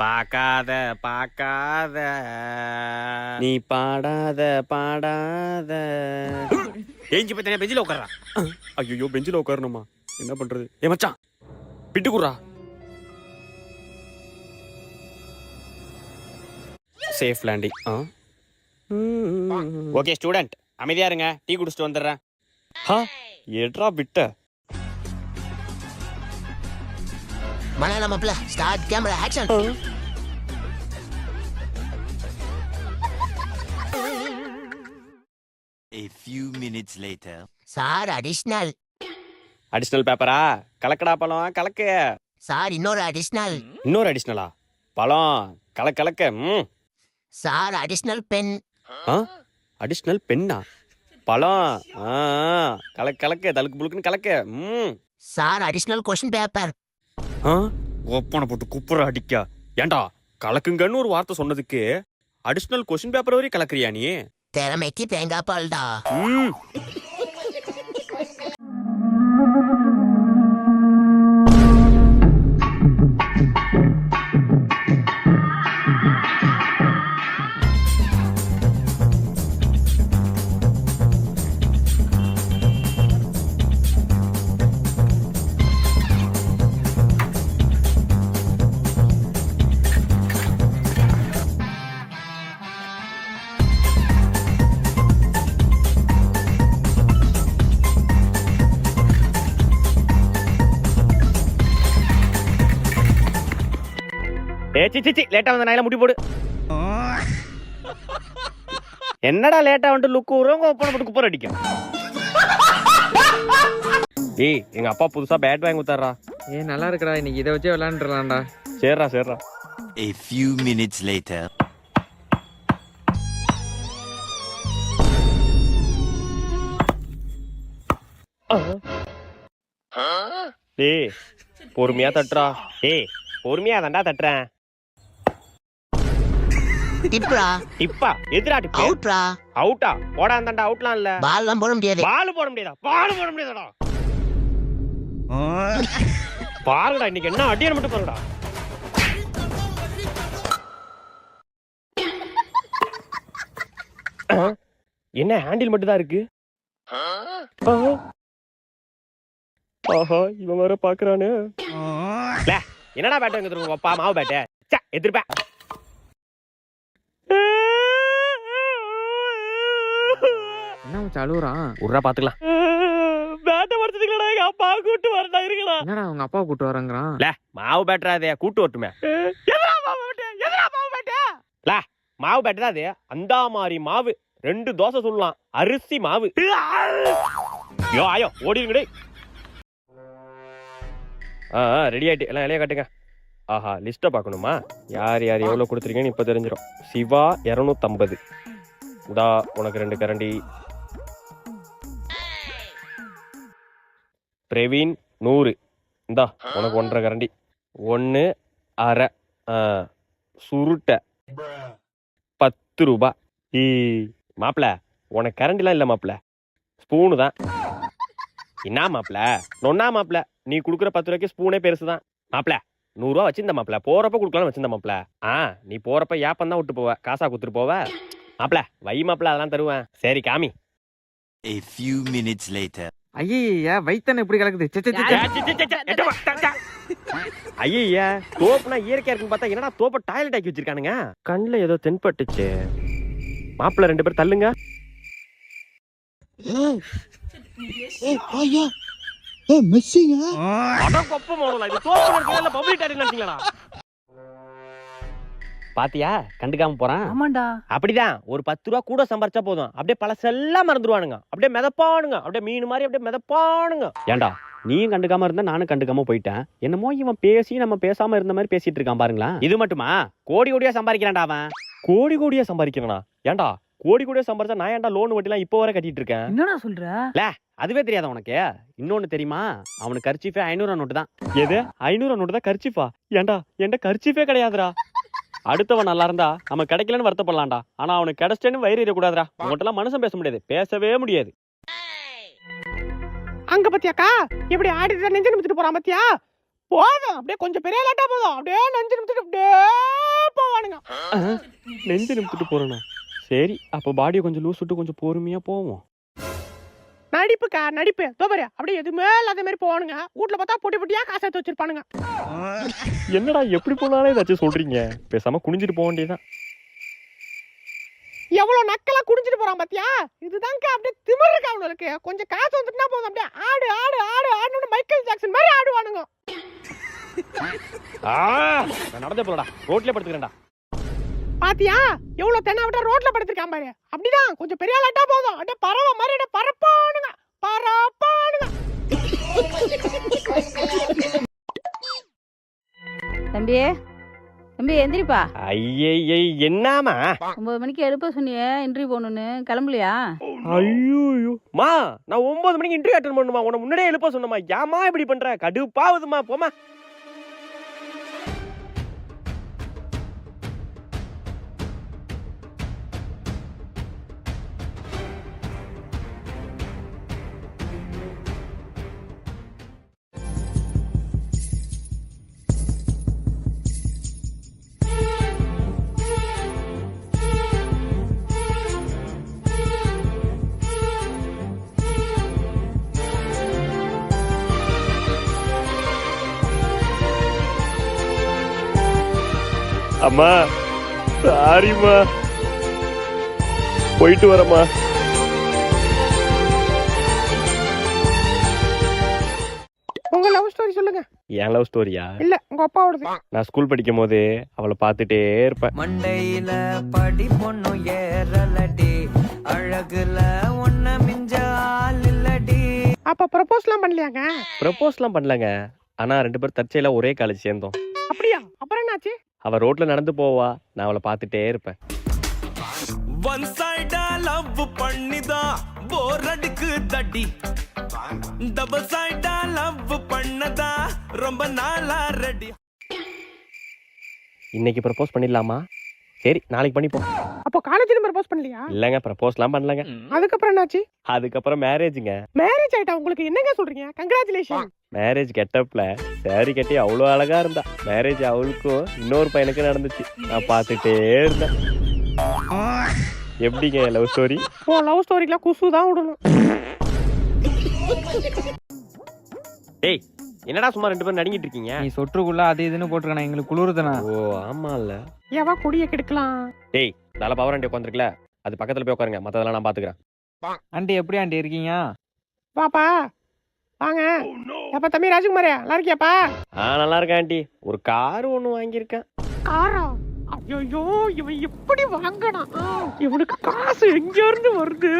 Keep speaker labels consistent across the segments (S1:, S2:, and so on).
S1: பார்க்காத பார்க்காத நீ பாடாத பாடாத. ஏஞ்சி பத்தின பெஞ்சில உட்கார்றா. ஐயோ பெஞ்சில உட்காரணுமா? என்ன பண்றது? ஏ மச்சான் பிட்டு குடுறா. Safe landing. ஓகே ஸ்டூடெண்ட் அமைதியா இருங்க, டீ குடிச்சிட்டு வந்துடுறேன். ஏட்ரா விட்ட
S2: மலையாள மாப்ள start camera action.
S3: A few minutes later.
S2: Sir additional.
S1: Additional பேப்பரா? கலக்கடா பழம் கலக்கு.
S2: சார் இன்னொரு அடிஷனல்.
S1: இன்னொரு அடிஷனலா? பழம் கலக்க.
S2: Sir additional pen.
S1: அடிஷனல் பென்னா? பழம் கலக்க தலுக்கு புழுக்குன்னு கலக்க.
S2: Sir additional question paper.
S1: ஒப்பனை போட்டு குப்புற அடிக்கா. ஏண்டா கலக்குங்கன்னு ஒரு வார்த்தை சொன்னதுக்கு அடிஷனல் கொஸ்டின் பேப்பர் வரையும் கலக்குறியா நீ?
S2: திறமைக்கு தேங்காய் பால்டா.
S1: லேட்டா வந்த நாயில முடி போடு. என்னடா லேட்டா வந்து லுக்கு ஊறவங்க ஒப்பனை போட்டு குப்புற அடிக்கும். ஏய் எங்க அப்பா புதுசா பேட் வாங்கி கொடுத்தாரா.
S4: நல்லா இருக்குடா, இன்னைக்கு இதை வச்சே விளையாண்டுலாம்டா.
S1: சரிடா.
S3: A few minutes later.
S1: டேய் பொறுமையா தட்டுறா. டேய் பொறுமையா தான்டா தட்டுறேன்.
S2: டிப்ரா.
S1: டிப்பா? எதுடா டிப்?
S2: அவுட்ரா.
S1: அவுட்டா? போடா அந்தாண்டா அவுட்லாம் இல்ல.
S2: பால்லாம் போட முடியாது.
S1: பால் போட முடியாதாடா. பாருடா இன்னைக்கு என்ன அடியன மட்டும் பாருடா. என்ன ஹேண்டில் மட்டும் தான் இருக்கு? ஆஹா இவன் வேற பாக்குறானே. என்னடா பேட் வாங்கி தருவோம் அப்பா? மாவு பேட்டை எதிர்ப்ப.
S4: என்ன அழுவுறான்?
S1: உர்ரா பாத்துக்கலாம். பேட்டை படுத்துக்கலடா, எங்க அப்பா கூட்டு வரதா இருக்கடா.
S4: என்னடா உங்க அப்பா கூட்டு வரங்கறான்?
S1: மாவு பேட்டரா அதே கூட்டு வரட்டுமே. எதுடா மாவு பேட்டை? மாவு பேட்டை தான் அது. அந்த மாதிரி மாவு 2 தோசை சொல்லலாம். அரிசி மாவு. ஆயோ ஓடிருங்கடே. ரெடி ஆயிட்டு எல்லாம் இலைய காட்டுங்க. ஆஹா லிஸ்ட்டை பார்க்கணுமா? யார் எவ்வளோ கொடுத்துருக்கீங்கன்னு இப்போ தெரிஞ்சிடும். சிவா 250. இந்தா உனக்கு 2 கரண்டி. பிரவீன் 100. இந்தா உனக்கு 1.5 கரண்டி. 1 1/2. சுருட்டை 10 ரூபா. மாப்பிள்ள உனக்கு கரண்டிலாம் இல்லை மாப்பிள்ள, ஸ்பூனு தான். என்ன மாப்பிள்ள நொன்னா மாப்பிள்ள, நீ கொடுக்குற 10 ரூபாய்க்கு ஸ்பூனே பெருசுதான் மாப்பிள்ள. 100 ரூபா வச்சிருந்த மாப்பிள்ள, போறப்ப கொடுக்கலாம்னு வச்சிருந்த மாப்பிள்ள. நீ போறப்ப ஏப்பம் தான் விட்டு போவ, காசா குடுத்துட்டு போவ மாப்பிள்ள. வை மாப்பிள்ள அதெல்லாம் தருவேன். சரி காமி.
S3: A few minutes later.
S4: ஐயா வைத்தன எப்படி கலக்குது?
S1: ஐயா தோப்புனா இயற்கையா இருக்குன்னு பார்த்தா என்னடா தோப்ப டாய்லெட் ஆக்கி வச்சிருக்கானுங்க. கண்ணுல ஏதோ தென்பட்டுச்சு. மாப்பிள்ள 2 பேர் தள்ளுங்க. பாத்தியா கண்டுக்காம போறான்.
S5: ஆமாண்டா
S1: அப்படிதான். ஒரு 10 ரூபா கூட சம்பாரிச்சா போதும், அப்படியே பழசெல்லாம் மறந்துடுவானுங்க. அப்படியே மிதப்பானுங்க, அப்படியே மீன் மாதிரி அப்படியே மிதப்பானுங்க. ஏண்டா நீயும் கண்டுக்காம இருந்தா நானும் கண்டுக்காம போயிட்டேன். என்னமோ இவன் பேசி நம்ம பேசாம இருந்த மாதிரி பேசிட்டு இருக்கான் பாருங்களா. இது மட்டுமா? கோடியா சம்பாதிக்கிறான்டா அவன். கோடியா சம்பாதிக்கிறானா? ஏண்டா கோடியா சம்பாரிச்சா நான் ஏன்டா லோன் வட்டிலாம் இப்போ வரை கட்டிட்டு இருக்கேன்?
S5: என்னடா சொல்ற?
S1: அதுவே தெரியாத உனக்கு? இன்னொன்னு தெரியுமா? அவனுக்கு கர்ச்சீஃபே 500 நோட்டு தான். எது 500 நோட்டு தான் கர்ச்சீஃபா? ஏண்டா என்கிட்ட கர்ச்சீஃபே கிடையாதுடா. அடுத்தவன் நல்லா இருந்தா நம்ம கிடைக்கலன்னு வருத்தப்படலாம்டா. ஆனா அவனுக்கு கிடைச்சேன்னு வயிறு எறியக்கூடாதுடா. உங்கள்கிட்ட மனுஷன் பேச முடியாது, பேசவே முடியாது. அங்க பத்தியாக்கா எப்படி ஆடிட்டு நெஞ்சு நிமிச்சிட்டு போறான் பத்தியா?
S5: போதும் அப்படியே கொஞ்சம் பெரிய லேட்டா போதும் அப்படியே நெஞ்சு நிமித்திட்டு அப்படியே போவானுங்க.
S1: நெஞ்சு நிமித்துட்டு போறேண்ணா. சரி அப்போ பாடியை கொஞ்சம் லூஸ் விட்டு கொஞ்சம் பொறுமையா போவோம்.
S5: நடிப்புக்கா நடிப்பு தோபரு அப்படியே எதுவுமே இல்லாத மாதிரி போவானுங்க. வீட்டுல பார்த்தா பொட்டி பொட்டியா காசு எடுத்து வச்சிருப்பானுங்க.
S1: என்னடா எப்படி போனாலும் ஏதாச்சும் சொல்றீங்க, பேசாம குனிஞ்சிட்டு போக வேண்டியதான்.
S5: எவ்வளவு நக்கலா குடிஞ்சிட்டு போறான் பாத்தியா? இதுதான்க்கா அப்படியே திமிரு இருக்கா அவனுக்கு. கொஞ்சம் காசு வந்துட்டுனா போதும் அப்படியே ஆடு ஆடு ஆடு ஆடுன்னு மைக்கேல் ஜாக்சன் மாதிரி ஆடுவானுங்க.
S1: நான் நடந்தே போலடா, ரோட்லயே படுத்துக்கிறேன்டா.
S5: பாத்தியா எவ்வளவு தென்னை விட்டா ரோட்ல படுத்திருக்கான் பாரு. அப்படிதான் கொஞ்சம் பெரிய லேட்டா போதும் அப்படியே பறவை மாதிரி அப்படியே பறப்பானுங்க பறப்பானுங்க.
S6: தம்பி தம்பி எந்திரிப்பா.
S1: ஐயே என்னமா
S6: 9 மணிக்கு எழுப்ப சொன்னியே இன்டர்வியூ போகணுன்னு, கிளம்பலையா?
S1: ஐயோ மா, நான் 9 மணிக்கு இன்டர்வியூ அட்டெண்ட் பண்ணுமா, உன்னை முன்னாடியே எழுப்ப சொன்னமா. ஏமா இப்படி பண்ற, கடுப்பாவுதுமா, போமா. அம்மா சாரிம்மா, போயிட்டு வரமா.
S5: உங்க லவ் ஸ்டோரி சொல்லுங்க.
S1: என் லவ் ஸ்டோரியா?
S5: இல்ல உங்க அப்பாவோடது.
S1: நான் ஸ்கூல் படிக்கும் போது அவளை பார்த்துட்டே இருப்பேன்.
S7: மண்டையில படி பொண்ணு ஏறலடி, அழகுல ஒன்ன மிஞ்சால் இல்லடி.
S5: அப்ப ப்ரப்போஸ்லாம் பண்ணலையாங்க?
S1: ப்ரப்போஸ்லாம் பண்ணலங்க, ஆனா 2 பேரும் தற்செயலா ஒரே காலேஜ் சேர்ந்தோம்.
S5: அப்படியா? அப்புறம் என்னாச்சு?
S1: அவ ரோட்ல நடந்து போவா, நான் அவளை பார்த்துட்டே இருப்பேன்.
S8: ஒன் சைடா லவ் பண்ணிதான் போர் அடிக்கு தடி, டபுள் சைடா லவ் பண்ணதா ரொம்ப நாளா ரெடி.
S1: இன்னைக்கு ப்ரப்போஸ் பண்ணிடலாமா? சரி நாளைக்கு பண்ணிப்போம்.
S5: அப்போ காலேஜ்ல ப்ரப்போஸ் பண்ணலையா?
S1: இல்லங்க, ப்ரப்போஸ்லாம் பண்ணலங்க.
S5: அதுக்கப்புறம் என்னாச்சு?
S1: அதுக்கப்புறம் மேரேஜுங்க.
S5: மேரேஜ் ஆயிட்டா உங்களுக்கு? என்னங்க சொல்றீங்க? கங்க்ராச்சுலேஷன்.
S1: மேரேஜ் கெட்டப்ல சாரி கட்டி அவ்வளோ அழகா இருந்தா. மேரேஜ் அவளுக்கும் இன்னொரு பையனுக்கும் நடந்துச்சு, நான் பார்த்துட்டே இருந்தேன். எப்படிங்க லவ் ஸ்டோரி?
S5: ஓ லவ் ஸ்டோரிக்குலாம் குசு தான் விடணும்.
S1: ஏய் என்னடா சும்மா 2 பேரும் நடிங்கிட்டு இருக்கீங்க?
S4: நீ சொற்றுக்குள்ள அது இதுன்னு போட்டுருக்கா, எங்களுக்கு குளிருதுண்ணா.
S1: ஓ ஆமா இல்ல.
S5: எவா கொடியை கெடுக்கலாம்.
S1: டேய் தலை பவர் ஆண்டி உட்காந்துருக்கல, அது பக்கத்துல போய் உட்காருங்க, மத்ததெல்லாம் நான் பாத்துக்கிறேன்.
S4: ஆண்டி எப்படி ஆண்டி இருக்கீங்க?
S5: பாப்பா வாங்க. அப்பா தம்பி ராஜ்குமாரே நல்லா இருக்கியாப்பா?
S1: நல்லா இருக்கேன் ஆண்டி. ஒரு கார் ஒண்ணு வாங்கியிருக்கேன்.
S5: காரா? ஐயோ இவன் எப்படி வாங்கணும்? இவனுக்கு காசு எங்க இருந்து வருது?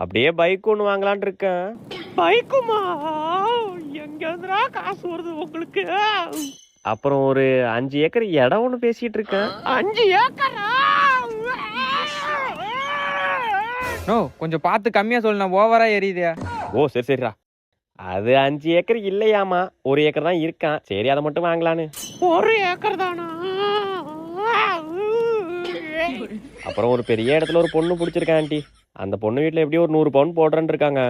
S1: அப்படியே பைக் ஒண்ணு வாங்கலாம்னு இருக்கேன்.
S5: பைக்குமா? எங்க இருந்துடா காசு வருது உங்களுக்கு?
S1: அப்புறம் ஒரு 5 ஏக்கர் இடம் ஒண்ணு பேசிட்டு இருக்கேன்.
S5: 5 ஏக்கரா?
S4: நோ கொஞ்சம் பார்த்து கம்மியா சொல்லுண்ணா, ஓவரா எரியுதே.
S1: ஓ சரி சரிடா, அது 5 ஏக்கர் இல்லையாமா, 1 ஏக்கர் தான் இருக்கான். சரி அதை மட்டும் வாங்கலான்னு.
S5: 1 ஏக்கர் தானா?
S1: அப்புறம் ஒரு பெரிய இடத்துல ஒரு பொண்ணு பிடிச்சிருக்கேன் ஆண்டி. அந்த பொண்ணு வீட்டுல எப்படியும் ஒரு 100 பவுன் போடுறேன்னு இருக்காங்க.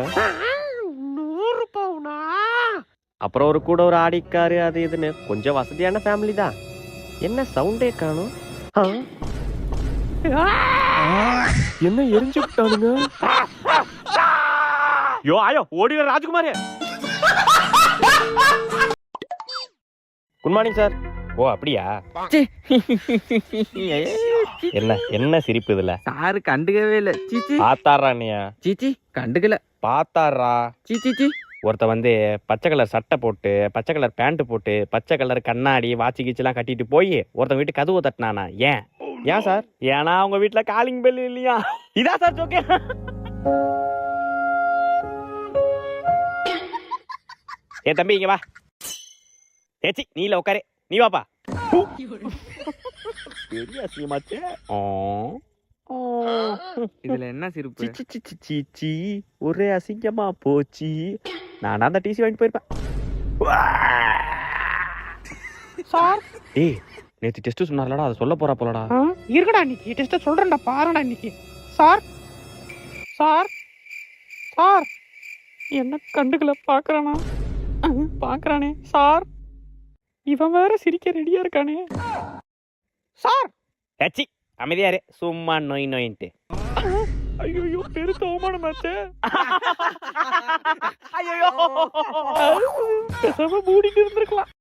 S5: 100 பவுனா?
S1: அப்புறம் ஒரு கூட ஒரு ஆடிக்காரு அது இதுன்னு கொஞ்சம் வசதியான ஃபேமிலி தான். என்ன சவுண்டே காணும்? என்ன எரிஞ்சு விட்டானுங்க? யோ ஆயோ ஓடி ராஜ்குமாரே. Good morning sir. ஓ அப்படியா? என்ன என்ன சிரிப்பு இதுல?
S4: சாரு கண்டுக்கவே இல்ல. சீச்சி
S1: பாத்தாரா நீயா?
S4: சீச்சி கண்டுக்கல.
S1: பாத்தாரா?
S4: சீச்சி
S1: ஒருத்த வந்து பச்சை கலர் சட்டை போட்டு, பச்சை கலர் பேண்ட் போட்டு, பச்சை கலர் கண்ணாடி வாட்சி கீச்செல்லாம் கட்டிட்டு போய் ஒருத்த வீட்டு கதவு தட்டினானா. ஏன் ஏன் சார்? ஏன்னா அவங்க வீட்டுல காலிங் பெல் இல்லையா? இதான் சார் ஜோக்கே. ஏ தம்பி இங்க வா. ஏச்சி நீல உட்காரு, நீ வாப்பா. பெரிய அசிங்கமாச்சே.
S4: இதுல என்ன சிரிப்பு?
S1: சீச்சி ஒரே அசிங்கமா போச்சு. நான் அந்த டிசி வாங்கிட்டு போயிருப்பேன்.
S5: சார்
S1: ஏய் நேத்து டெஸ்ட் சொன்னார்லடா, அதை சொல்ல போறா போலடா.
S5: இருக்கடா இன்னைக்கு டெஸ்ட் சொல்றேன்டா பாருடா இன்னைக்கு. சார் சார் சார் என்ன கண்டுக்கல பாக்குறானா? பாக்குறானே சார் இவன் வேற சிரிக்க ரெடியா இருக்கானே. சார்
S1: டச்சி அமைதியாரு சும்மா நோய் நோயின்ட்டு.
S5: ஐயோ பெருத்த அவமானமாச்சே.
S1: ஐயோ
S5: பேசாம மூடிட்டு இருந்திருக்கலாம்.